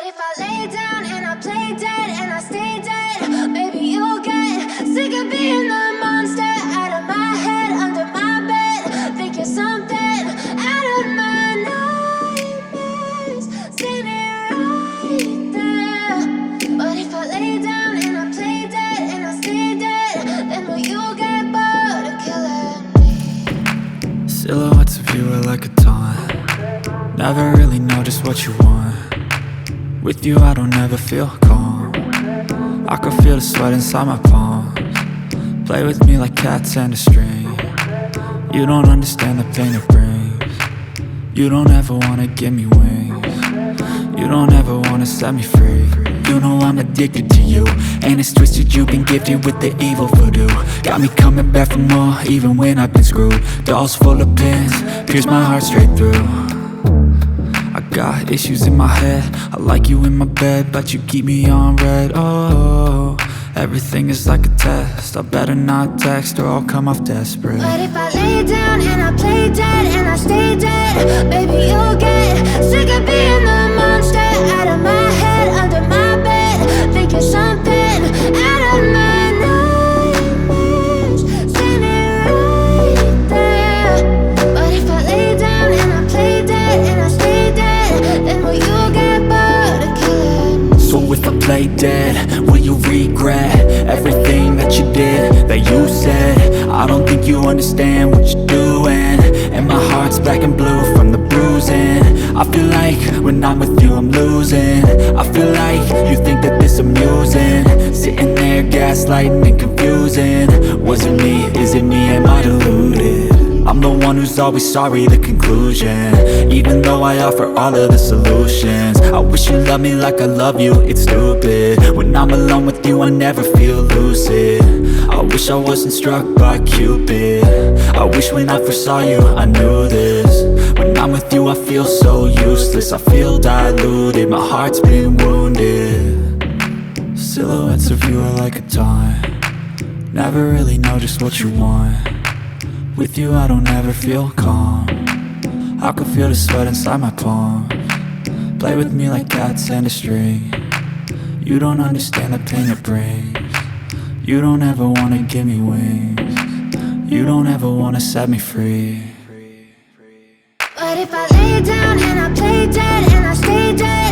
if I lay down and I play dead and I stay dead, maybe you'll get sick of being the monster out of my head, under my bed. Think you're something out of my nightmares, standing right there. But if I lay down and I play dead and I stay dead, then will you get bored of killing me? Silhouettes of you are like a taunt. Never really know just what you want. With you I don't ever feel calm. I can feel the sweat inside my palms. Play with me like cats and a string. You don't understand the pain it brings. You don't ever wanna give me wings. You don't ever wanna set me free. You know I'm addicted to you, and it's twisted, you've been gifted with the evil voodoo. Got me coming back for more, even when I've been screwed. Dolls full of pins, pierce my heart straight through. I got issues in my head, I like you in my bed, but you keep me on red. Oh, everything is like a test, I better not text or I'll come off desperate. But if I lay down and I play dead and I stay dead, baby you'll get sick of being the monster out of my head, under my bed. Think you're something out of my nightmares, standing right there. But if I lay down and I play dead and I stay dead, then will you get bored of killing me? So if I play dead, will you regret everything that you did, that you said? I don't think you understand what you're doing, and my heart's black and blue from the bruising. I feel like when I'm with you I'm losing. I feel like you think that this amusing, sitting there gaslighting and confusing. Was it me? Is it me? Am I deluded? I'm the one who's always sorry, the conclusion, even though I offer all of the solutions. I wish you loved me like I love you, it's stupid. When I'm alone with you I never feel lucid. I wish I wasn't struck by Cupid. I wish when I first saw you I knew this. When I'm with you I feel so useless, I feel diluted, my heart's been wounded. Silhouettes of you are like a taunt. Never really know just what you want. With you I don't ever feel calm. I can feel the sweat inside my palms. Play with me like cats and a string. You don't understand the pain it brings. You don't ever wanna give me wings. You don't ever wanna set me free. But if I lay down and I play dead and I stay dead,